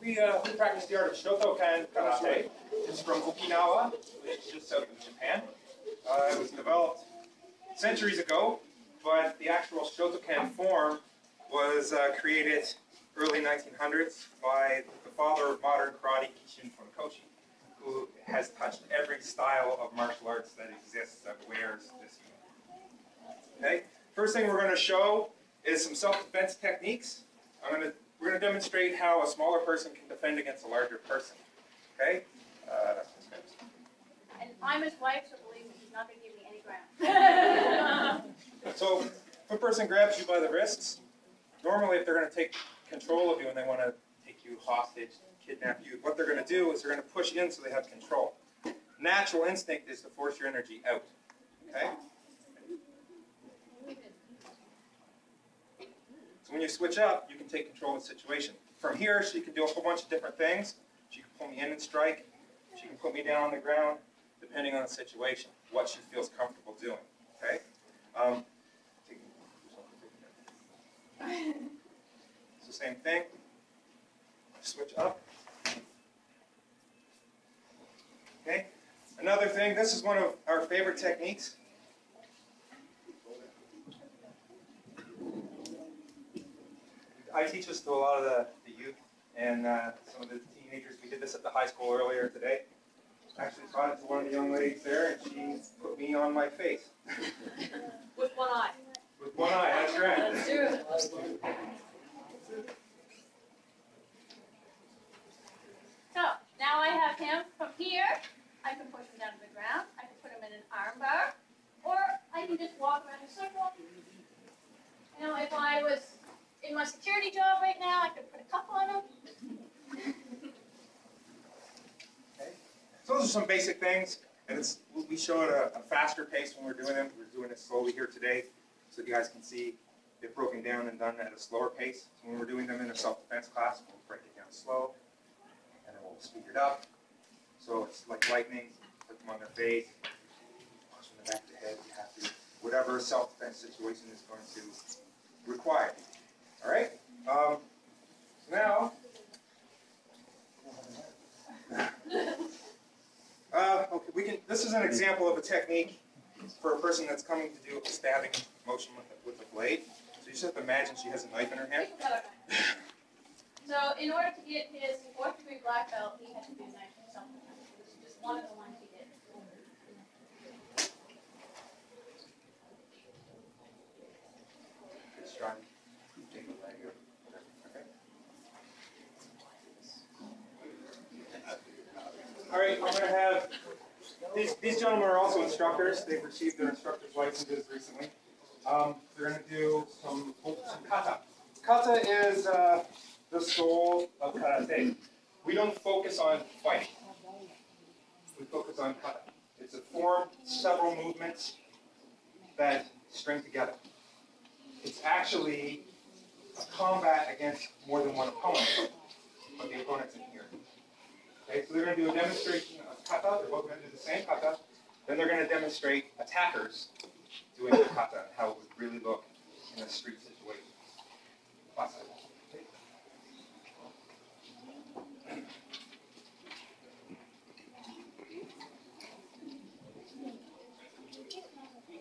We practice the art of Shotokan karate. It's from Okinawa, which is just south of Japan. It was developed centuries ago, but the actual Shotokan form was created early 1900s by the father of modern karate, Kishin Funakoshi, who has touched every style of martial arts that exists that wears this uniform. Okay, first thing we're going to show is some self-defense techniques. We're going to demonstrate how a smaller person can defend against a larger person. Okay? And I'm his wife, so believe me, he's not going to give me any ground. So, if a person grabs you by the wrists, normally if they're going to take control of you and they want to take you hostage, kidnap you, what they're going to do is they're going to push in so they have control. Natural instinct is to force your energy out. Okay? So when you switch up, you can take control of the situation. From here, she can do a whole bunch of different things. She can pull me in and strike. She can put me down on the ground, depending on the situation, what she feels comfortable doing. Okay? It's the same thing. Switch up. Okay? Another thing, this is one of our favorite techniques. I teach this to a lot of the youth and some of the teenagers. We did this at the high school earlier today. Actually taught it to one of the young ladies there, and she put me on my face. With one eye. With one eye, that's right. Let's do it. So, now I have him from here. I can push him down to the ground. I can put him in an arm bar. Or I can just walk around in a circle. You know, if I was in my security job right now, I could put a cuff on him. Okay. So those are some basic things, and we show it a faster pace when we're doing them. We're doing it slowly here today, so you guys can see it broken down and done at a slower pace. So when we're doing them in a self-defense class, we'll break it down slow, and then we'll speed it up. So it's like lightning, put them on their face, punch them in the back of the head, you have to, whatever self-defense situation is going to require. All right. So now, okay, this is an example of a technique for a person that's coming to do a stabbing motion with a blade. So you just have to imagine she has a knife in her hand. So in order to get his 4th degree black belt, he had to do knife self-defense. This is just one of the ones he did. Just trying. All right, I'm going to have, these gentlemen are also instructors. They've received their instructor's licenses recently. They're going to do some kata. Kata is the soul of karate. We don't focus on fighting. We focus on kata. It's a form, several movements that string together. It's actually a combat against more than one opponent, but the opponent's in here. Okay, so they're going to do a demonstration of kata. They're both going to do the same kata. Then they're going to demonstrate attackers doing the kata and how it would really look in a street situation.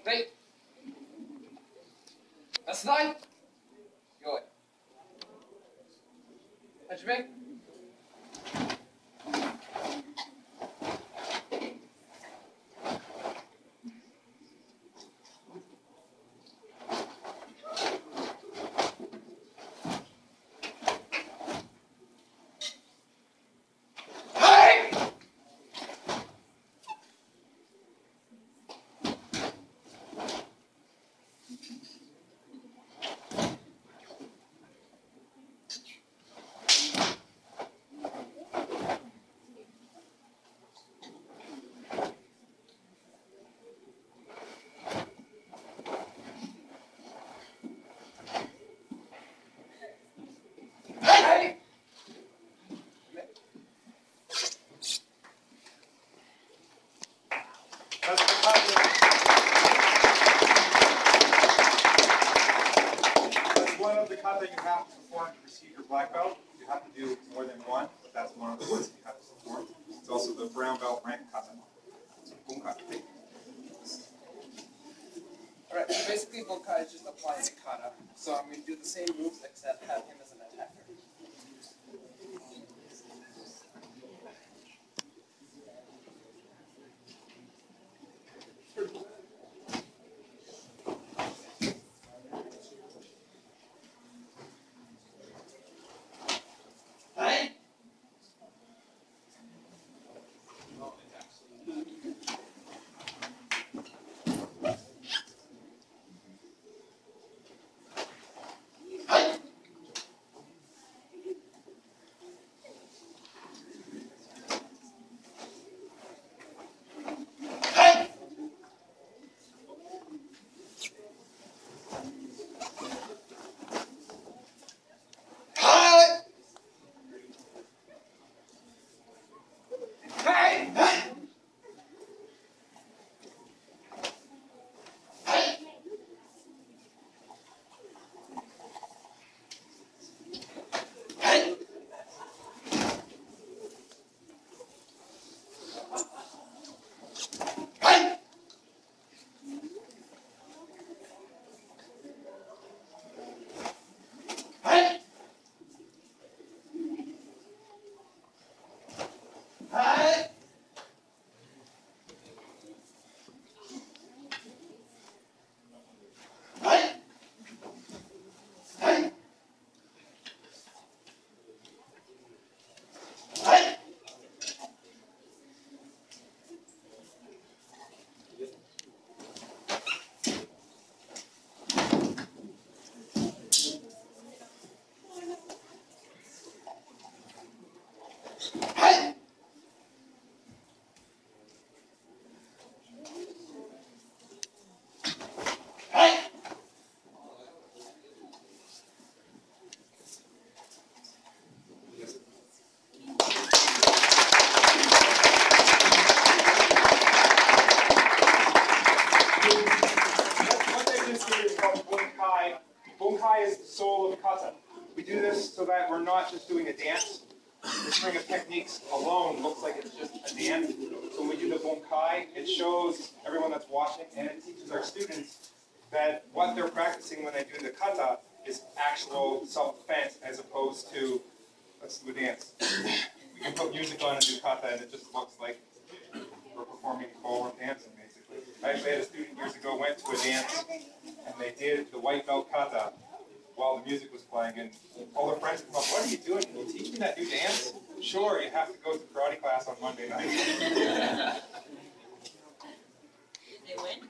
Right. That's fine. Go ahead. Hajime. That's one of the kata you have to perform to receive your black belt. You have to do more than one, but that's one of the ones you have to perform. It's also the brown belt rank kata. Bunkai. Alright, so basically Bunkai is just applying the kata. So I'm going to do the same moves except have him as an attacker. Bunkai is the soul of kata. We do this so that we're not just doing a dance. The string of techniques alone looks like it's just a dance. So when we do the bunkai, it shows everyone that's watching, and it teaches our students that what they're practicing when they do the kata is actual self-defense as opposed to, let's do a dance. We can put music on and do kata, and it just looks like we're performing ballroom dancing, basically. I actually had a student years ago went to a dance, and they did the white belt kata while the music was playing, and all their friends would come up, what are you doing? Can you teach me that new dance? Sure, you have to go to karate class on Monday night. They win?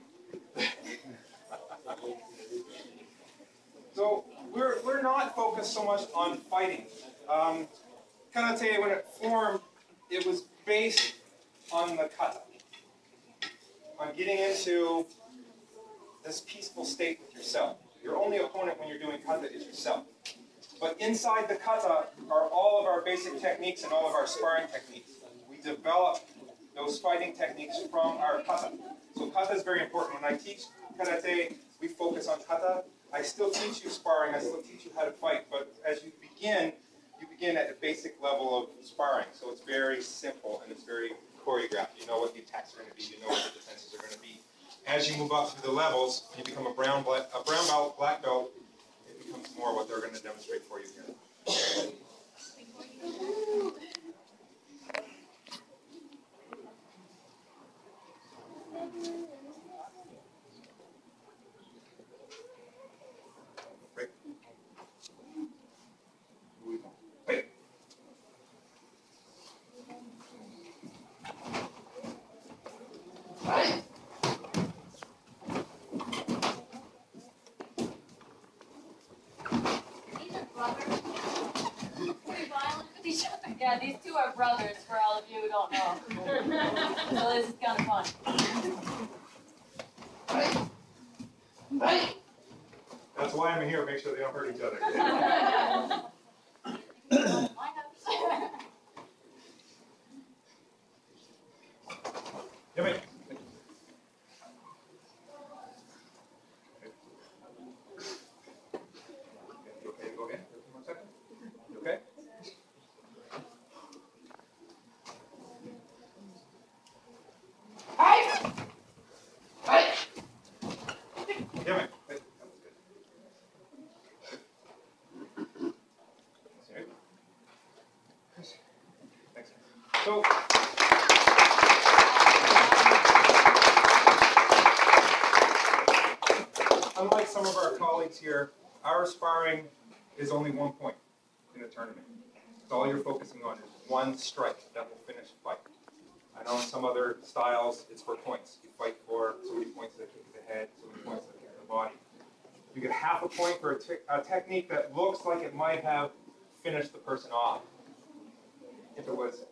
So we're not focused so much on fighting. Karate, when it formed, it was based on the kata, on getting into this peaceful state with yourself. Your only opponent when you're doing kata is yourself. But inside the kata are all of our basic techniques and all of our sparring techniques. We develop those fighting techniques from our kata. So kata is very important. When I teach karate, we focus on kata. I still teach you sparring, I still teach you how to fight, but as you begin at a basic level of sparring. So it's very simple and it's very choreographed. You know what the attacks are going to be, you know what the defenses are going to be. As you move up through the levels, you become a brown belt, black belt, it becomes more what they're going to demonstrate for you here. Right. Wait. Yeah, these two are brothers, for all of you who don't know. So this is kind of fun. That's why I'm here, make sure they don't hurt each other. Yeah, mate. You okay to go again? 1 second. You okay? So, unlike some of our colleagues here, our sparring is only 1 point in a tournament. It's all you're focusing on is one strike that will finish a fight. I know in some other styles, it's for points. You fight for so many points that kick the head, so many points that kick the body. You get half a point for a technique that looks like it might have finished the person off. If it was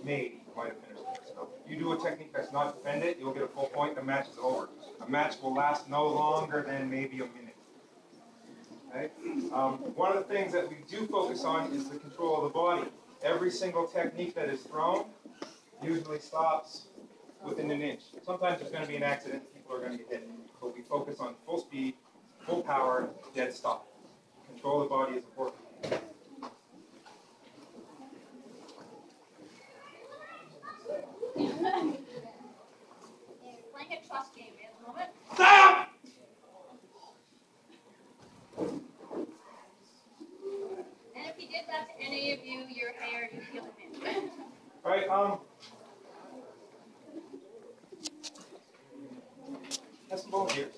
made, it might have finished the person off. If you do a technique that's not defended, you'll get a full point, the match is over. A match will last no longer than maybe a minute. Okay? One of the things that we do focus on is the control of the body. Every single technique that is thrown usually stops within an inch. Sometimes there's going to be an accident, people are going to get hit. But we focus on full speed, full power, dead stop. Control of the body is important. Playing a trust game at the moment. Stop! And if he did that to any of you, your hair, you feel him in. All right, have some volunteers.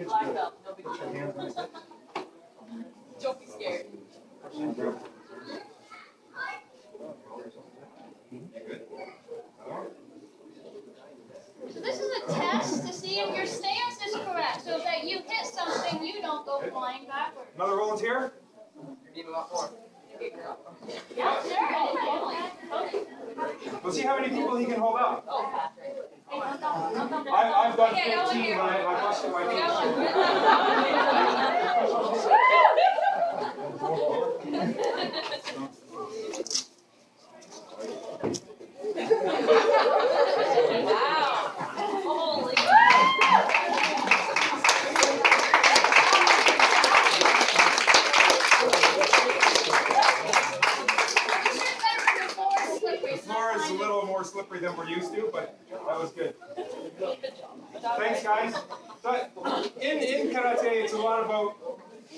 Black belt, no big deal. Don't be scared. So this is a test to see if your stance is correct, so that you hit something, you don't go flying backwards. Another volunteer? You need a lot more. Yeah, sure. We'll see how many people he can hold up. Oh, Patrick. I've done 15 when I busted my Wow. Holy. The floor is a little more slippery than we're used to, but that was good. Thanks, guys. So in karate, it's a lot about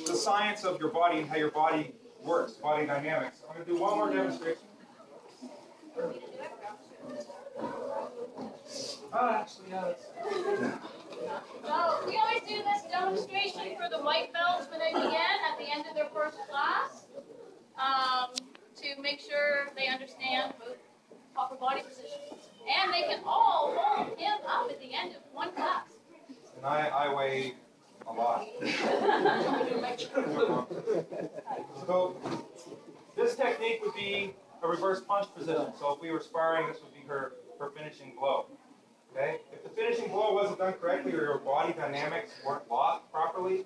the science of your body and how your body works, body dynamics. I'm going to do one more demonstration. Actually, So we always do this demonstration for the white belts when they begin at the end of their first class, to make sure they understand both proper body positions. And they can all hold him up at the end of one class. and I weigh a lot. So this technique would be a reverse punch position. So if we were sparring, this would be her finishing blow. Okay? If the finishing blow wasn't done correctly or your body dynamics weren't locked properly,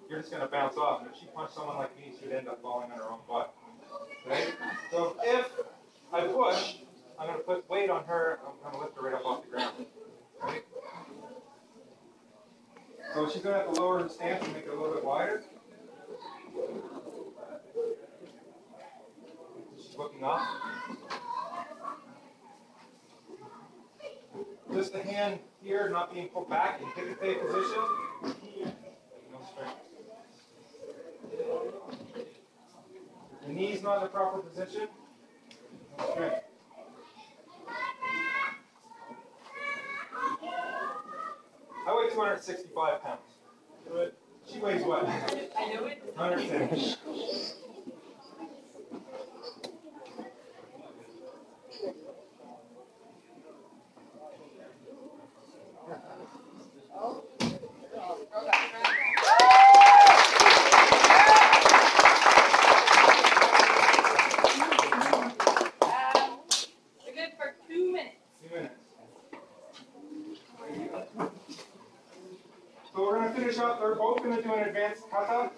you're just going to bounce off. And if she punched someone like me, she'd end up falling on her own butt. Okay? So if I push, I'm going to put weight on her. I'm going to lift her right up off the ground. Okay? So she's going to have to lower her stance and make it a little bit wider. She's looking up. Just the hand here, not being pulled back in hip-to-pay position. No strength. The knee's not in the proper position. No strength. I weigh 265 pounds. She weighs what? I know it. 110. We're good for 2 minutes. 2 minutes. So we're going to finish up. They're both going to do an advanced kata.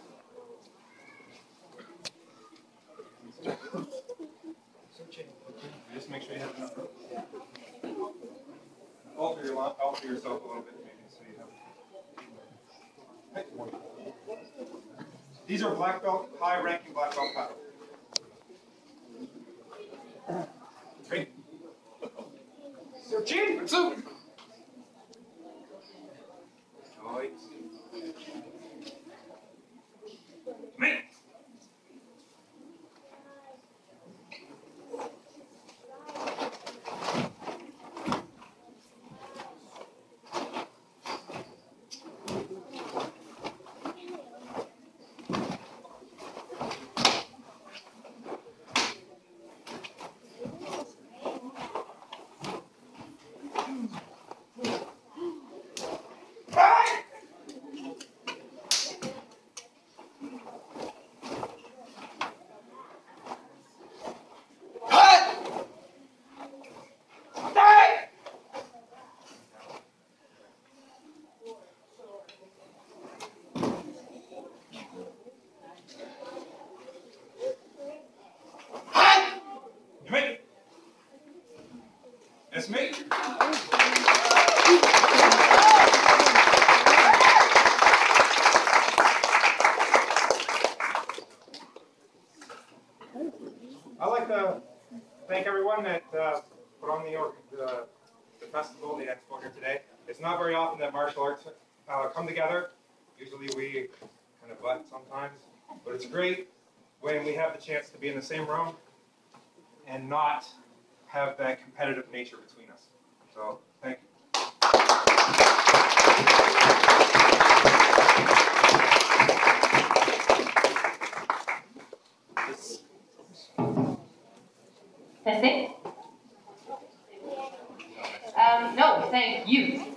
Just make sure you have enough room. Alter yourself a little bit, maybe, so you have. Okay. These are black belt, high-ranking black belt kata. Great. 13. Let's go. Me. It's me. I'd like to thank everyone that put on the festival, the expo here today. It's not very often that martial arts come together. Usually we kind of butt sometimes, but it's great when we have the chance to be in the same room and not have that competitive nature between us. So, thank you. Testing? No, thank you.